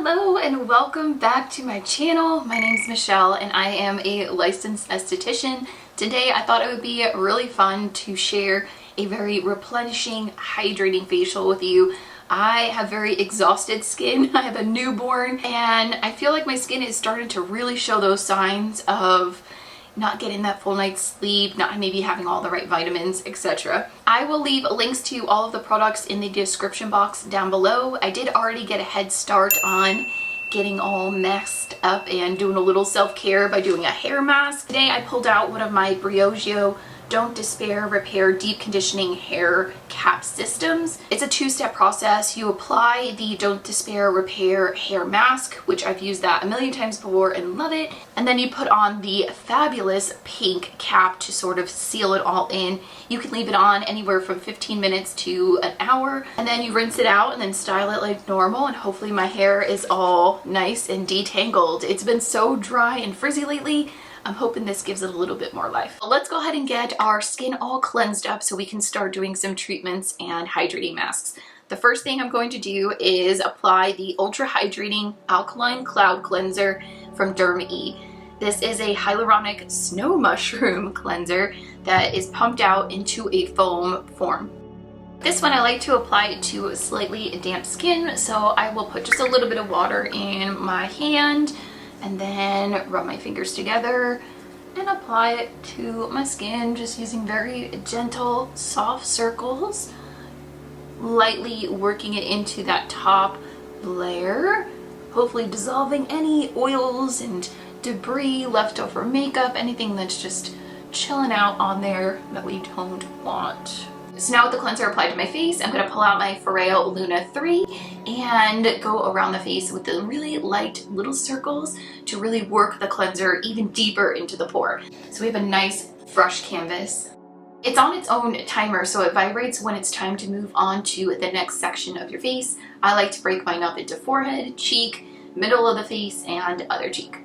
Hello and welcome back to my channel. My name is Michelle and I am a licensed esthetician. Today I thought it would be really fun to share a very replenishing, hydrating facial with you. I have very exhausted skin. I have a newborn and I feel like my skin is starting to really show those signs of not getting that full night's sleep, not maybe having all the right vitamins, etc. I will leave links to all of the products in the description box down below. I did already get a head start on getting all messed up and doing a little self-care by doing a hair mask. Today I pulled out one of my 𝘰𝘰𝘮𝘀𝘀 Don't Despair Repair Deep Conditioning Hair Cap Systems. It's a two-step process. You apply the Don't Despair Repair Hair Mask, which I've used that a million times before and love it. And then you put on the fabulous pink cap to sort of seal it all in. You can leave it on anywhere from 15 minutes to an hour. And then you rinse it out and then style it like normal. And hopefully my hair is all nice and detangled. It's been so dry and frizzy lately. I'm hoping this gives it a little bit more life. Let's go ahead and get our skin all cleansed up so we can start doing some treatments and hydrating masks. The first thing I'm going to do is apply the Ultra Hydrating Alkaline Cloud Cleanser from 𝘠𝘠𝘀𝘬𝘮. This is a hyaluronic snow mushroom cleanser that is pumped out into a foam form. This one I like to apply to slightly damp skin, so I will put just a little bit of water in my hand and then rub my fingers together and apply it to my skin, just using very gentle, soft circles, lightly working it into that top layer, hopefully dissolving any oils and debris, leftover makeup, anything that's just chilling out on there that we don't want. So now with the cleanser applied to my face, I'm going to pull out my Foreo Luna 3 and go around the face with the really light little circles to really work the cleanser even deeper into the pore. So we have a nice fresh canvas. It's on its own timer, so it vibrates when it's time to move on to the next section of your face. I like to break mine up into forehead, cheek, middle of the face, and other cheek.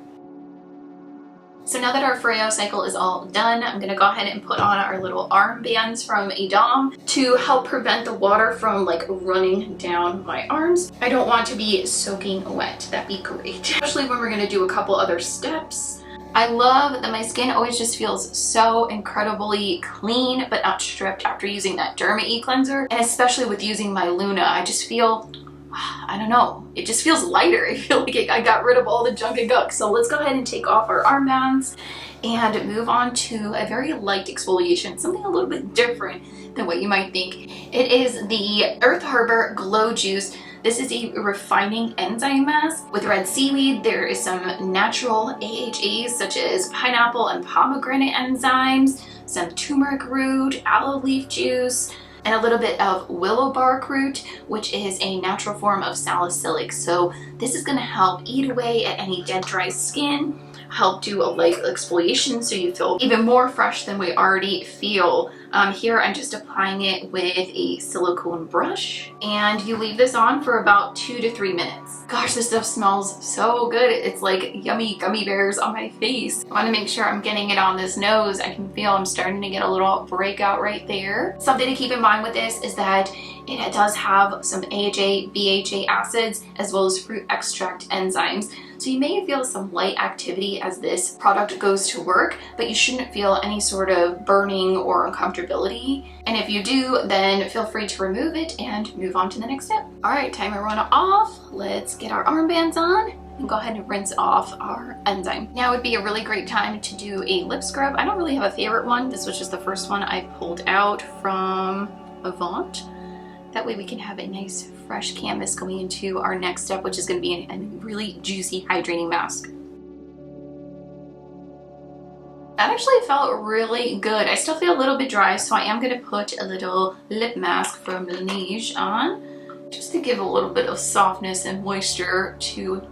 So now that our Foreo cycle is all done, I'm going to go ahead and put on our little armbands from EDAM to help prevent the water from like running down my arms. I don't want to be soaking wet. That'd be great, especially when we're going to do a couple other steps. I love that my skin always just feels so incredibly clean but not stripped after using that 𝘠𝘠𝘀𝘬𝘮 cleanser, and especially with using my Luna, I just feel, I don't know, it just feels lighter. I feel like I got rid of all the junk and gunk. So let's go ahead and take off our armbands and move on to a very light exfoliation, something a little bit different than what you might think. It is the 𝘱𝘃𝘃 Glow Juice. This is a refining enzyme mask with red seaweed. There is some natural AHAs such as pineapple and pomegranate enzymes, some turmeric root, aloe leaf juice, and a little bit of willow bark root, which is a natural form of salicylic. So this is going to help eat away at any dead, dry skin, help do a light exfoliation so you feel even more fresh than we already feel. Here I'm just applying it with a silicone brush, and you leave this on for about 2 to 3 minutes. Gosh, this stuff smells so good. It's like yummy gummy bears on my face. I want to make sure I'm getting it on this nose. I can feel I'm starting to get a little breakout right there. Something to keep in mind with this is that it does have some AHA, BHA acids, as well as fruit extract enzymes. So you may feel some light activity as this product goes to work, but you shouldn't feel any sort of burning or uncomfortability. And if you do, then feel free to remove it and move on to the next step. All right, timer run off. Let's get our armbands on and go ahead and rinse off our enzyme. Now would be a really great time to do a lip scrub. I don't really have a favorite one. This was just the first one I pulled out from Avant. That way we can have a nice fresh canvas going into our next step, which is going to be a really juicy hydrating mask. That actually felt really good. I still feel a little bit dry, so I am going to put a little lip mask from Laneige on, just to give a little bit of softness and moisture to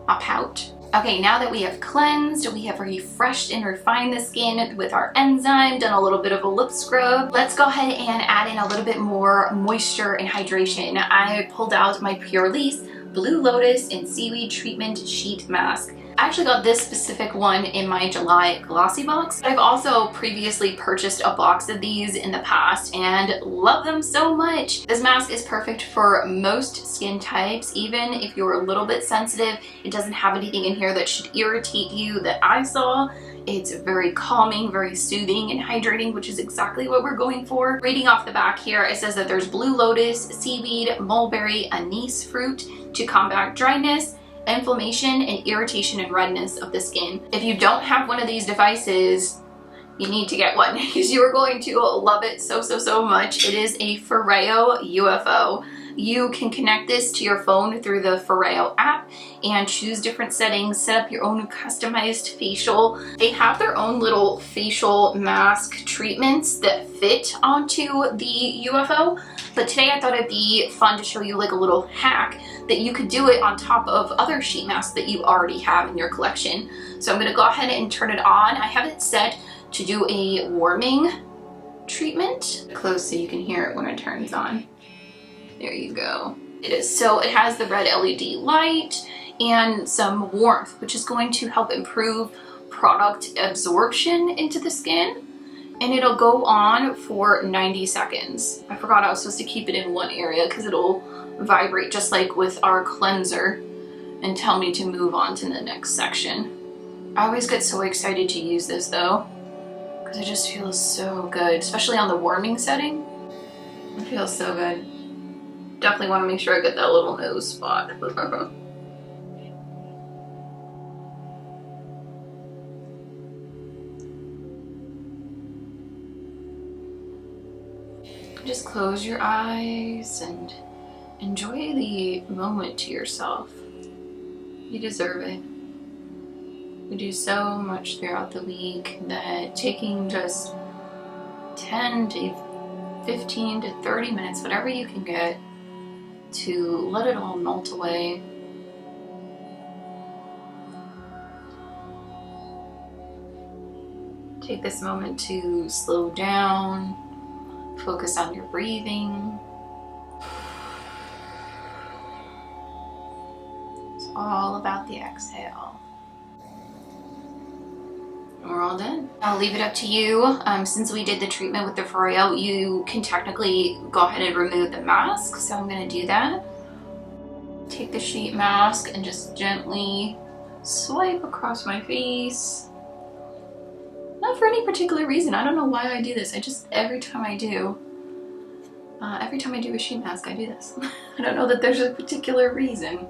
my pout. Okay, now that we have cleansed, we have refreshed and refined the skin with our enzyme, done a little bit of a lip scrub, let's go ahead and add in a little bit more moisture and hydration. I pulled out my Purlisse Blue Lotus and Seaweed Treatment Sheet Mask. I actually got this specific one in my July glossy box. I've also previously purchased a box of these in the past and love them so much. This mask is perfect for most skin types, even if you're a little bit sensitive. It doesn't have anything in here that should irritate you that I saw. It's very calming, very soothing and hydrating, which is exactly what we're going for. Reading off the back here, it says that there's blue lotus, seaweed, mulberry, anise fruit to combat dryness, inflammation, and irritation and redness of the skin. If you don't have one of these devices, you need to get one because you are going to love it so much. It is a 𝘰𝘮𝘢𝘭𝘭. You can connect this to your phone through the 𝘰𝘮𝘢 app and choose different settings, set up your own customized facial. They have their own little facial mask treatments that fit onto the 𝘰𝘭, but today I thought it'd be fun to show you like a little hack that you could do it on top of other sheet masks that you already have in your collection. So I'm gonna go ahead and turn it on. I have it set to do a warming treatment. Close so you can hear it when it turns on. There you go. It has the red LED light and some warmth, which is going to help improve product absorption into the skin. And it'll go on for 90 seconds. I forgot I was supposed to keep it in one area because it'll vibrate just like with our cleanser and tell me to move on to the next section. I always get so excited to use this though, because it just feels so good, especially on the warming setting. It feels so good. Definitely want to make sure I get that little nose spot. Just close your eyes and enjoy the moment to yourself. You deserve it. We do so much throughout the week that taking just 10 to 15 to 30 minutes, whatever you can get, to let it all melt away. Take this moment to slow down, focus on your breathing. It's all about the exhale. And we're all done. I'll leave it up to you. Since we did the treatment with the 𝘰𝘮𝘢, you can technically go ahead and remove the mask. So I'm gonna do that. Take the sheet mask and just gently swipe across my face. Not for any particular reason. I don't know why I do this. Every time I do a sheet mask, I do this. I don't know that there's a particular reason,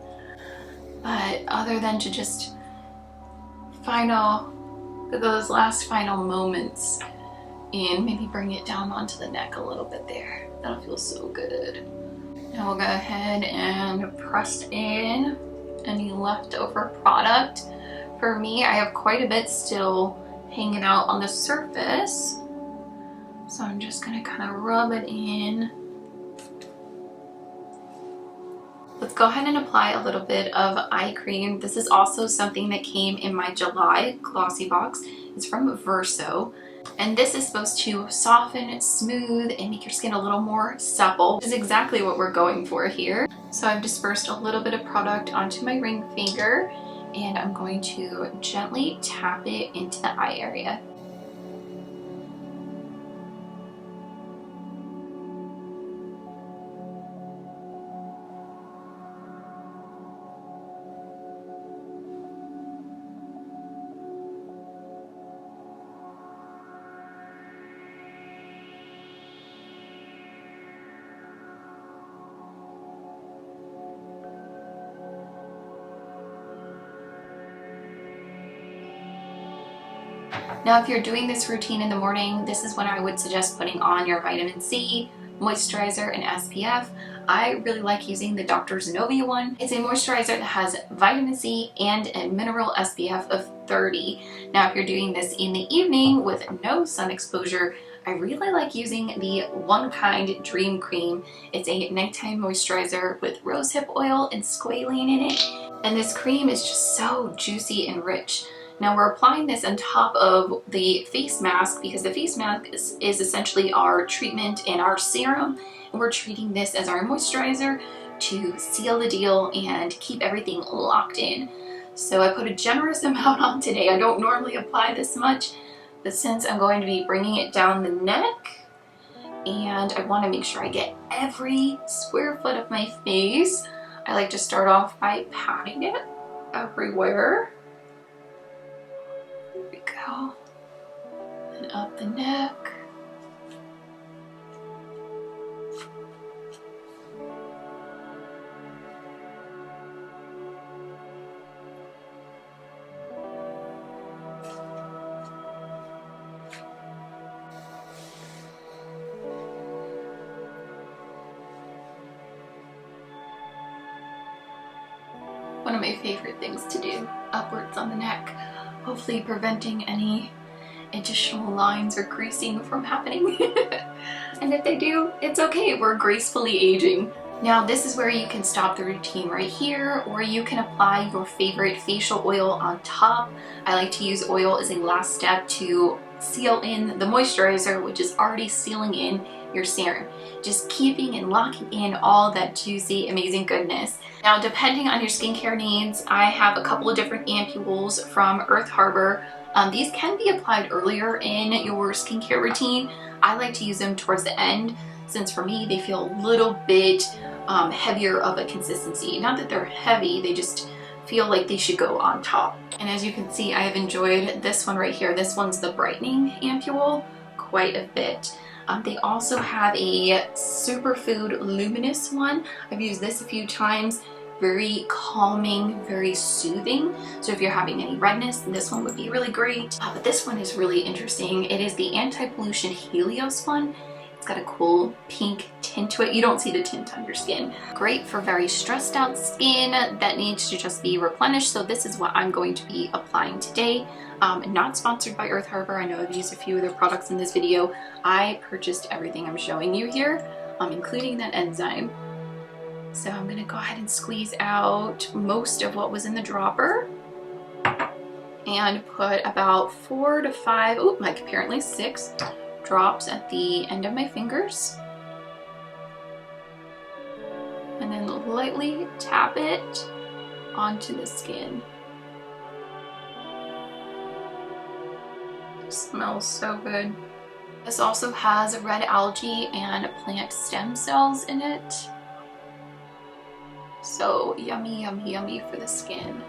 but other than to just those last final moments and maybe bring it down onto the neck a little bit there. That'll feel so good. Now we'll go ahead and press in any leftover product. For me, I have quite a bit still hanging out on the surface, so I'm just gonna kind of rub it in. Let's go ahead and apply a little bit of eye cream. This is also something that came in my July glossy box. It's from Verso. And this is supposed to soften, smooth, and make your skin a little more supple, which is exactly what we're going for here. So I've dispersed a little bit of product onto my ring finger, and I'm going to gently tap it into the eye area. Now, if you're doing this routine in the morning, this is when I would suggest putting on your vitamin C, moisturizer, and SPF. I really like using the Dr. Zenobia one. It's a moisturizer that has vitamin C and a mineral SPF of 30. Now, if you're doing this in the evening with no sun exposure, I really like using the One Kind Dream Cream. It's a nighttime moisturizer with rosehip oil and squalane in it. And this cream is just so juicy and rich. Now we're applying this on top of the face mask because the face mask is essentially our treatment and our serum. And we're treating this as our moisturizer to seal the deal and keep everything locked in. So I put a generous amount on today. I don't normally apply this much, but since I'm going to be bringing it down the neck, and I want to make sure I get every square foot of my face, I like to start off by patting it everywhere. There we go. And up the neck. One of my favorite things to do, upwards on the neck, hopefully preventing any additional lines or creasing from happening. And if they do, it's okay, we're gracefully aging. Now this is where you can stop the routine right here, or you can apply your favorite facial oil on top. I like to use oil as a last step to seal in the moisturizer, which is already sealing in your serum, just keeping and locking in all that juicy, amazing goodness. Now, depending on your skincare needs, I have a couple of different ampoules from 𝘰𝘮𝘮𝘪𝘴. These can be applied earlier in your skincare routine. I like to use them towards the end, since for me, they feel a little bit heavier of a consistency. Not that they're heavy, they just feel like they should go on top. And as you can see, I have enjoyed this one right here. This one's the brightening ampoule quite a bit. They also have a superfood luminous one. I've used this a few times. Very calming, very soothing. So if you're having any redness, this one would be really great. But this one is really interesting. It is the anti-pollution Helios one. It's got a cool pink tint to it. You don't see the tint on your skin. Great for very stressed out skin that needs to just be replenished. So this is what I'm going to be applying today. Not sponsored by 𝘰𝘮𝘮𝘪𝘴. I know I've used a few of their products in this video. I purchased everything I'm showing you here, including that enzyme. So I'm gonna go ahead and squeeze out most of what was in the dropper and put about 4 to 5, oh, like apparently 6 drops at the end of my fingers. And then lightly tap it onto the skin. It smells so good. This also has red algae and plant stem cells in it. So yummy, yummy, yummy for the skin.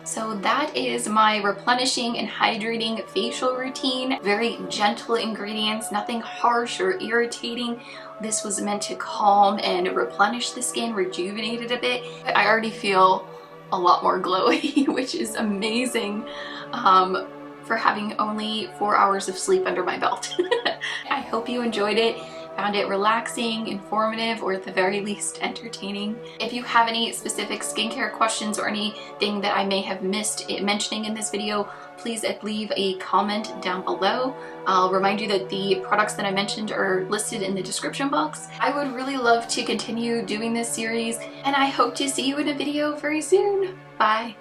So that is my replenishing and hydrating facial routine. Very gentle ingredients, nothing harsh or irritating. This was meant to calm and replenish the skin, rejuvenate it a bit. I already feel a lot more glowy, which is amazing for having only 4 hours of sleep under my belt. I hope you enjoyed it. Found it relaxing, informative, or at the very least entertaining. If you have any specific skincare questions or anything that I may have missed mentioning in this video, please leave a comment down below. I'll remind you that the products that I mentioned are listed in the description box. I would really love to continue doing this series, and I hope to see you in a video very soon. Bye!